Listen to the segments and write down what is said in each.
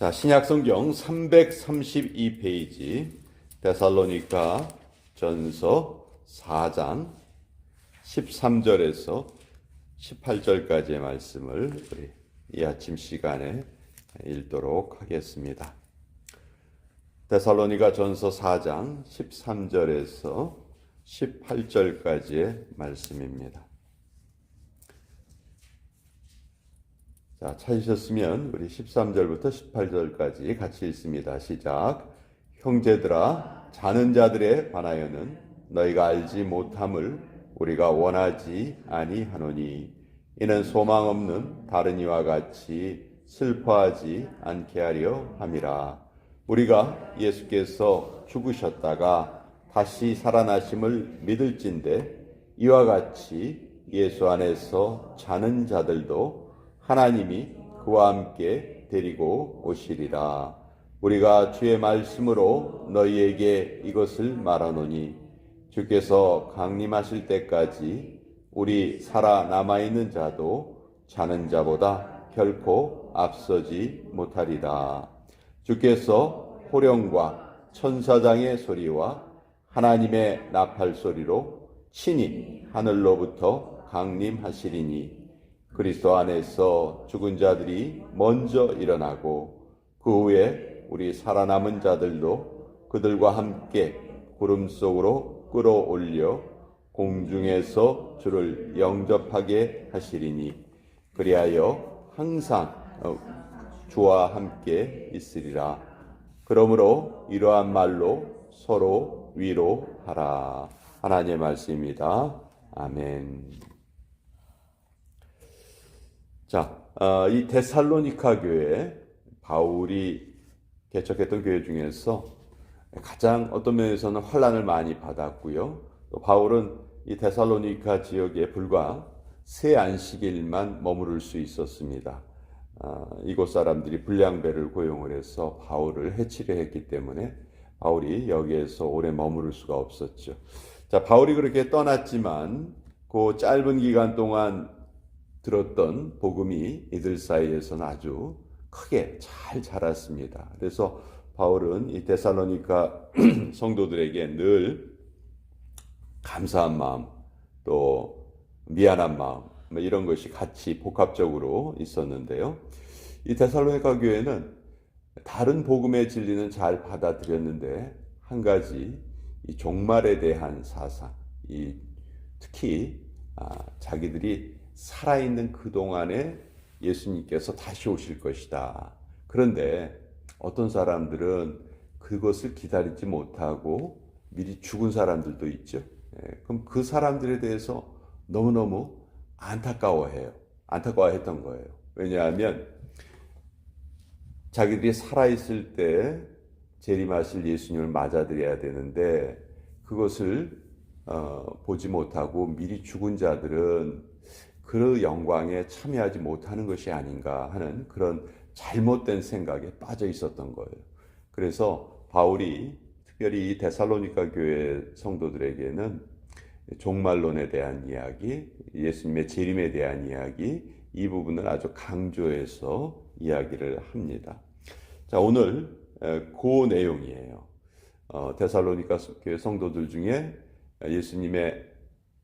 자, 신약성경 332페이지 데살로니가 전서 4장 13절에서 18절까지의 말씀을 우리 이 아침 시간에 읽도록 하겠습니다. 데살로니가 전서 4장 13절에서 18절까지의 말씀입니다. 자, 찾으셨으면 우리 13절부터 18절까지 같이 읽습니다. 시작. 형제들아, 자는 자들에 관하여는 너희가 알지 못함을 우리가 원하지 아니하노니 이는 소망 없는 다른 이와 같이 슬퍼하지 않게 하려 함이라. 우리가 예수께서 죽으셨다가 다시 살아나심을 믿을진대 이와 같이 예수 안에서 자는 자들도 하나님이 그와 함께 데리고 오시리라. 우리가 주의 말씀으로 너희에게 이것을 말하노니 주께서 강림하실 때까지 우리 살아남아있는 자도 자는 자보다 결코 앞서지 못하리라. 주께서 호령과 천사장의 소리와 하나님의 나팔 소리로 친히 하늘로부터 강림하시리니 그리스도 안에서 죽은 자들이 먼저 일어나고 그 후에 우리 살아남은 자들도 그들과 함께 구름 속으로 끌어올려 공중에서 주를 영접하게 하시리니 그리하여 항상 주와 함께 있으리라. 그러므로 이러한 말로 서로 위로하라. 하나님의 말씀입니다. 아멘. 자, 이 데살로니가 교회, 바울이 개척했던 교회 중에서 가장 어떤 면에서는 환난을 많이 받았고요. 또 바울은 이 데살로니가 지역에 불과 세 안식일만 머무를 수 있었습니다. 이곳 사람들이 불량배를 고용을 해서 바울을 해치려 했기 때문에 바울이 여기에서 오래 머무를 수가 없었죠. 자, 바울이 그렇게 떠났지만 그 짧은 기간 동안 들었던 복음이 이들 사이에서는 아주 크게 잘 자랐습니다. 그래서 바울은 이 데살로니가 성도들에게 늘 감사한 마음, 또 미안한 마음, 이런 것이 같이 복합적으로 있었는데요. 이 데살로니가 교회는 다른 복음의 진리는 잘 받아들였는데 한 가지 이 종말에 대한 사상, 특히 자기들이 살아있는 그동안에 예수님께서 다시 오실 것이다. 그런데 어떤 사람들은 그것을 기다리지 못하고 미리 죽은 사람들도 있죠. 그럼 그 사람들에 대해서 너무너무 안타까워했던 거예요. 왜냐하면 자기들이 살아있을 때 재림하실 예수님을 맞아들여야 되는데 그것을 보지 못하고 미리 죽은 자들은 그 영광에 참여하지 못하는 것이 아닌가 하는 그런 잘못된 생각에 빠져 있었던 거예요. 그래서 바울이 특별히 이 데살로니가 교회 성도들에게는 종말론에 대한 이야기, 예수님의 재림에 대한 이야기, 이 부분을 아주 강조해서 이야기를 합니다. 자, 오늘 그 내용이에요. 데살로니가 교회 성도들 중에 예수님의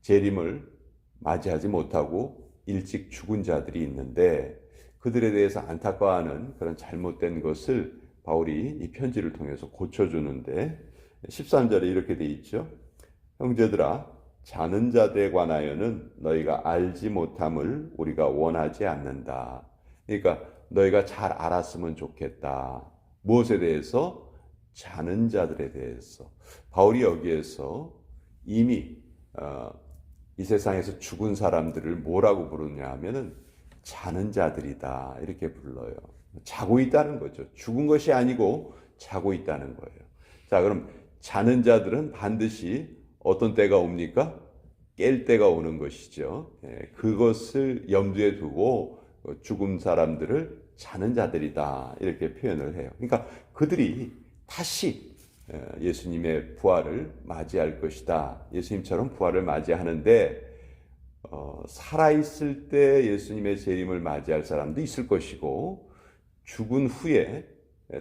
재림을 맞이하지 못하고 일찍 죽은 자들이 있는데 그들에 대해서 안타까워하는 그런 잘못된 것을 바울이 이 편지를 통해서 고쳐주는데 13절에 이렇게 돼 있죠. 형제들아, 자는 자들에 관하여는 너희가 알지 못함을 우리가 원하지 않는다. 그러니까 너희가 잘 알았으면 좋겠다. 무엇에 대해서? 자는 자들에 대해서. 바울이 여기에서 이미 이 세상에서 죽은 사람들을 뭐라고 부르냐 하면은 자는 자들이다 이렇게 불러요. 자고 있다는 거죠. 죽은 것이 아니고 자고 있다는 거예요. 자, 그럼 자는 자들은 반드시 어떤 때가 옵니까? 깰 때가 오는 것이죠. 그것을 염두에 두고 죽은 사람들을 자는 자들이다 이렇게 표현을 해요. 그러니까 그들이 다시 예수님의 부활을 맞이할 것이다. 예수님처럼 부활을 맞이하는데 살아있을 때 예수님의 재림을 맞이할 사람도 있을 것이고 죽은 후에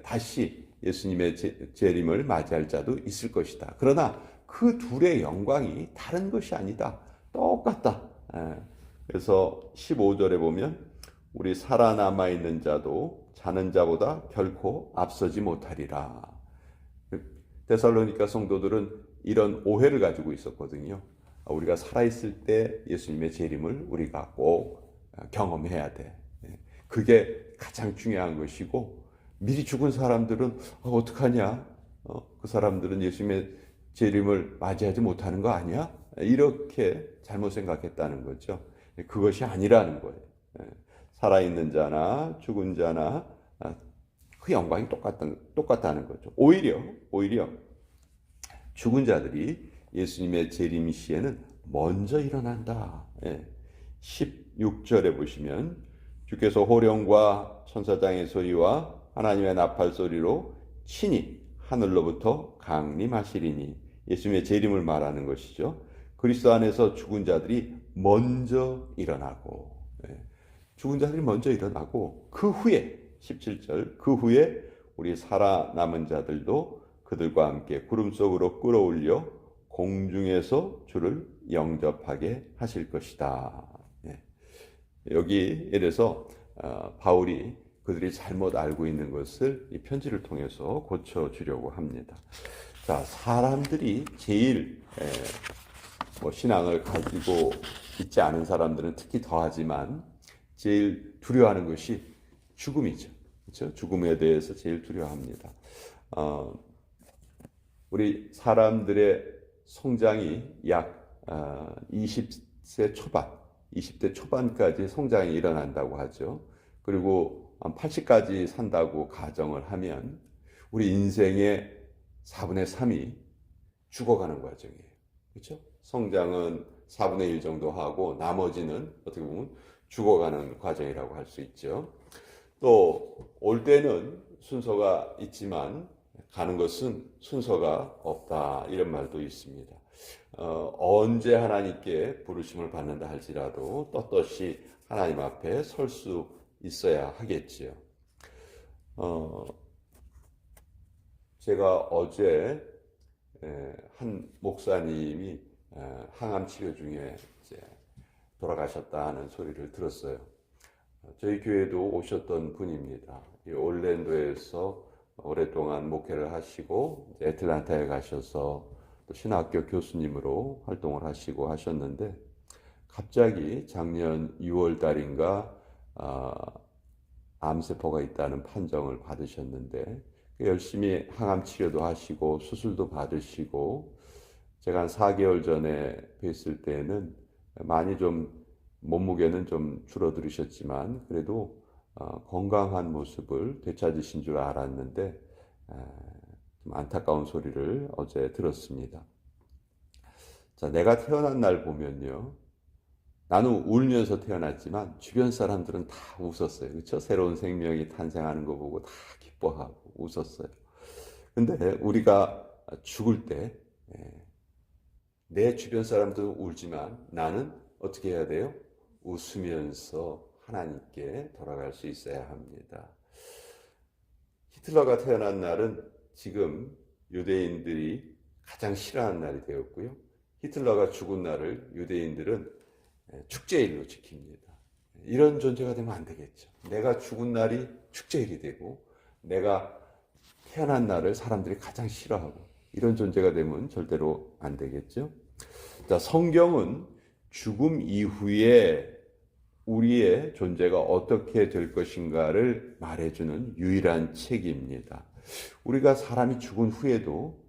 다시 예수님의 재림을 맞이할 자도 있을 것이다. 그러나 그 둘의 영광이 다른 것이 아니다. 똑같다. 그래서 15절에 보면 우리 살아남아 있는 자도 자는 자보다 결코 앞서지 못하리라. 데살로니가 성도들은 이런 오해를 가지고 있었거든요. 우리가 살아있을 때 예수님의 재림을 우리가 꼭 경험해야 돼. 그게 가장 중요한 것이고, 미리 죽은 사람들은 어떡하냐? 그 사람들은 예수님의 재림을 맞이하지 못하는 거 아니야? 이렇게 잘못 생각했다는 거죠. 그것이 아니라는 거예요. 살아있는 자나 죽은 자나 그 영광이 똑같다는 거죠. 오히려 죽은 자들이 예수님의 재림 시에는 먼저 일어난다. 16절에 보시면 주께서 호령과 천사장의 소리와 하나님의 나팔 소리로 친히 하늘로부터 강림하시리니, 예수님의 재림을 말하는 것이죠. 그리스도 안에서 죽은 자들이 먼저 일어나고, 죽은 자들이 먼저 일어나고 그 후에 17절 그 후에 우리 살아남은 자들도 그들과 함께 구름 속으로 끌어올려 공중에서 주를 영접하게 하실 것이다. 여기 이래서 바울이 그들이 잘못 알고 있는 것을 이 편지를 통해서 고쳐주려고 합니다. 자, 사람들이 제일 신앙을 가지고 있지 않은 사람들은 특히 더하지만 제일 두려워하는 것이 죽음이죠. 그렇죠? 죽음에 대해서 제일 두려워합니다. 우리 사람들의 성장이 약 20대 초반까지 성장이 일어난다고 하죠. 그리고 80까지 산다고 가정을 하면 우리 인생의 4분의 3이 죽어가는 과정이에요. 그렇죠? 성장은 4분의 1 정도 하고 나머지는 어떻게 보면 죽어가는 과정이라고 할 수 있죠. 또 올 때는 순서가 있지만 가는 것은 순서가 없다, 이런 말도 있습니다. 언제 하나님께 부르심을 받는다 할지라도 떳떳이 하나님 앞에 설 수 있어야 하겠지요. 제가 어제 한 목사님이 항암 치료 중에 이제 돌아가셨다는 소리를 들었어요. 저희 교회도 오셨던 분입니다. 올랜도에서 오랫동안 목회를 하시고 애틀랜타에 가셔서 또 신학교 교수님으로 활동을 하시고 하셨는데, 갑자기 작년 6월 달인가 암세포가 있다는 판정을 받으셨는데, 열심히 항암 치료도 하시고 수술도 받으시고, 제가 한 4개월 전에 뵀을 때는 많이 좀 몸무게는 좀 줄어들으셨지만 그래도 건강한 모습을 되찾으신 줄 알았는데 좀 안타까운 소리를 어제 들었습니다. 자, 내가 태어난 날 보면요, 나는 울면서 태어났지만 주변 사람들은 다 웃었어요. 그렇죠? 새로운 생명이 탄생하는 거 보고 다 기뻐하고 웃었어요. 근데 우리가 죽을 때 내 주변 사람들은 울지만 나는 어떻게 해야 돼요? 웃으면서 하나님께 돌아갈 수 있어야 합니다. 히틀러가 태어난 날은 지금 유대인들이 가장 싫어하는 날이 되었고요. 히틀러가 죽은 날을 유대인들은 축제일로 지킵니다. 이런 존재가 되면 안 되겠죠. 내가 죽은 날이 축제일이 되고 내가 태어난 날을 사람들이 가장 싫어하고 이런 존재가 되면 절대로 안 되겠죠. 자, 성경은 죽음 이후에 우리의 존재가 어떻게 될 것인가를 말해주는 유일한 책입니다. 우리가 사람이 죽은 후에도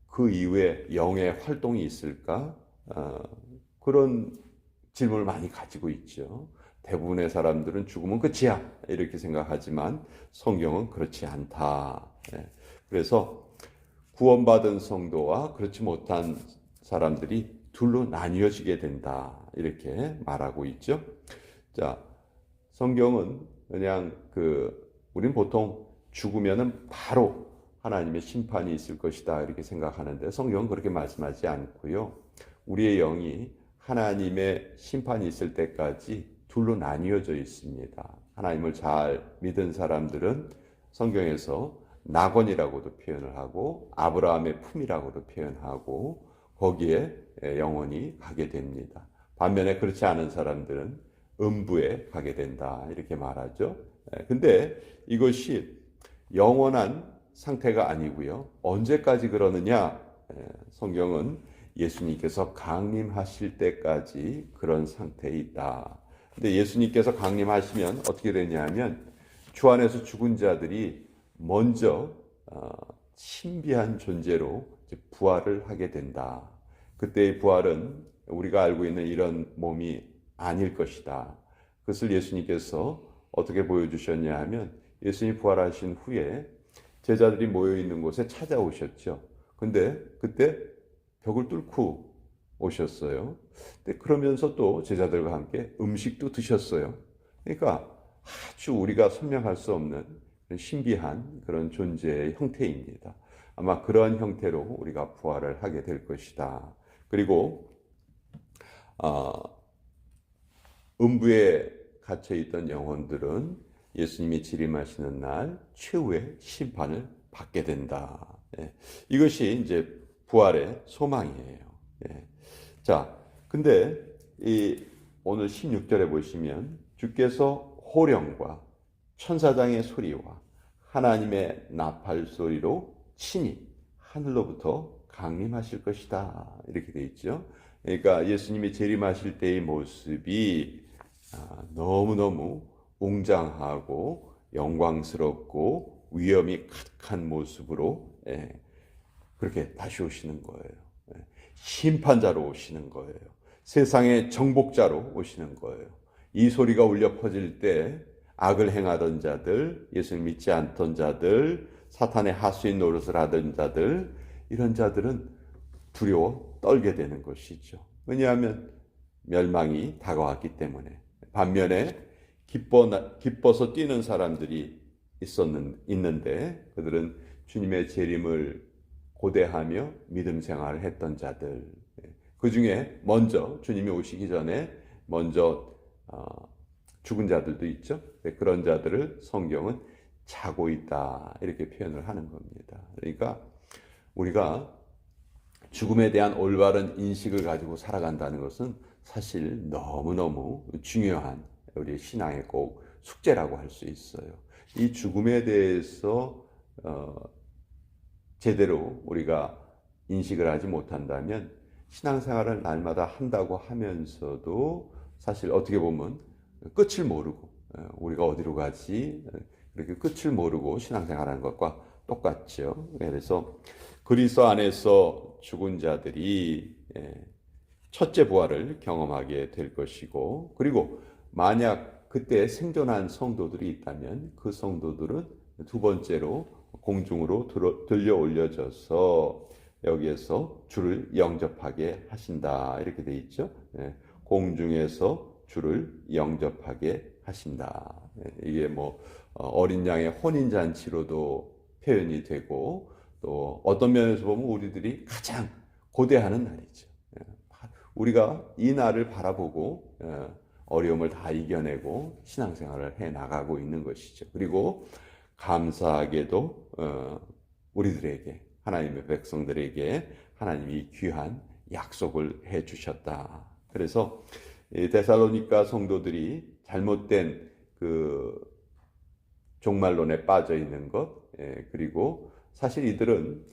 그 이후에 영의 활동이 있을까? 그런 질문을 많이 가지고 있죠. 대부분의 사람들은 죽으면 끝이야 이렇게 생각하지만 성경은 그렇지 않다. 그래서 구원받은 성도와 그렇지 못한 사람들이 둘로 나뉘어지게 된다, 이렇게 말하고 있죠. 자, 성경은 그냥 우린 보통 죽으면은 바로 하나님의 심판이 있을 것이다 이렇게 생각하는데, 성경은 그렇게 말씀하지 않고요. 우리의 영이 하나님의 심판이 있을 때까지 둘로 나뉘어져 있습니다. 하나님을 잘 믿은 사람들은 성경에서 낙원이라고도 표현을 하고 아브라함의 품이라고도 표현하고 거기에 영혼이 가게 됩니다. 반면에 그렇지 않은 사람들은 음부에 가게 된다 이렇게 말하죠. 근데 이것이 영원한 상태가 아니고요. 언제까지 그러느냐? 성경은 예수님께서 강림하실 때까지 그런 상태에 있다. 근데 예수님께서 강림하시면 어떻게 되냐면 주 안에서 죽은 자들이 먼저 신비한 존재로 부활을 하게 된다. 그때의 부활은 우리가 알고 있는 이런 몸이 아닐 것이다. 그것을 예수님께서 어떻게 보여주셨냐 하면 예수님이 부활하신 후에 제자들이 모여 있는 곳에 찾아오셨죠. 근데 그때 벽을 뚫고 오셨어요. 근데 그러면서 또 제자들과 함께 음식도 드셨어요. 그러니까 아주 우리가 설명할 수 없는 신비한 그런 존재의 형태입니다. 아마 그러한 형태로 우리가 부활을 하게 될 것이다. 그리고 음부에 갇혀 있던 영혼들은 예수님이 재림하시는 날 최후의 심판을 받게 된다. 이것이 이제 부활의 소망이에요. 자, 근데 오늘 16절에 보시면 주께서 호령과 천사장의 소리와 하나님의 나팔 소리로 친히 하늘로부터 강림하실 것이다. 이렇게 되어 있죠. 그러니까 예수님이 재림하실 때의 모습이 너무너무 웅장하고 영광스럽고 위엄이 가득한 모습으로 그렇게 다시 오시는 거예요. 심판자로 오시는 거예요. 세상의 정복자로 오시는 거예요. 이 소리가 울려 퍼질 때 악을 행하던 자들, 예수를 믿지 않던 자들, 사탄의 하수인 노릇을 하던 자들, 이런 자들은 두려워 떨게 되는 것이죠. 왜냐하면 멸망이 다가왔기 때문에. 반면에 기뻐서 뛰는 사람들이 있는데 그들은 주님의 재림을 고대하며 믿음 생활을 했던 자들, 그 중에 먼저 주님이 오시기 전에 먼저 죽은 자들도 있죠. 그런 자들을 성경은 자고 있다 이렇게 표현을 하는 겁니다. 그러니까 우리가 죽음에 대한 올바른 인식을 가지고 살아간다는 것은 사실 너무너무 중요한 우리 신앙의 꼭 숙제라고 할 수 있어요. 이 죽음에 대해서 제대로 우리가 인식을 하지 못한다면 신앙생활을 날마다 한다고 하면서도 사실 어떻게 보면 끝을 모르고 우리가 어디로 가지 그렇게 끝을 모르고 신앙생활하는 것과 똑같죠. 그래서 그리스도 안에서 죽은 자들이 첫째 부활을 경험하게 될 것이고, 그리고 만약 그때 생존한 성도들이 있다면 그 성도들은 두 번째로 공중으로 들려 올려져서 여기에서 주를 영접하게 하신다 이렇게 돼 있죠. 공중에서 주를 영접하게 하신다. 이게 뭐 어린 양의 혼인 잔치로도 표현이 되고 또 어떤 면에서 보면 우리들이 가장 고대하는 날이죠. 우리가 이 날을 바라보고 어려움을 다 이겨내고 신앙생활을 해 나가고 있는 것이죠. 그리고 감사하게도 우리들에게 하나님의 백성들에게 하나님이 귀한 약속을 해 주셨다. 그래서 데살로니가 성도들이 잘못된 그 종말론에 빠져 있는 것, 그리고 사실 이들은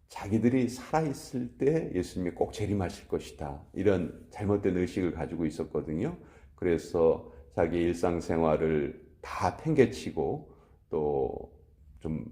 자기들이 살아있을 때 예수님이 꼭 재림하실 것이다, 이런 잘못된 의식을 가지고 있었거든요. 그래서 자기 일상생활을 다 팽개치고 또 좀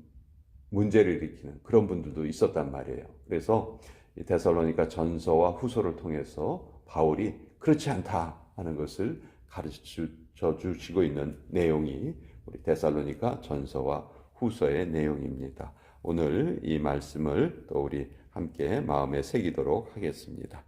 문제를 일으키는 그런 분들도 있었단 말이에요. 그래서 데살로니가 전서와 후서를 통해서 바울이 그렇지 않다 하는 것을 가르쳐 주시고 있는 내용이 우리 데살로니가 전서와 후서의 내용입니다. 오늘 이 말씀을 또 우리 함께 마음에 새기도록 하겠습니다.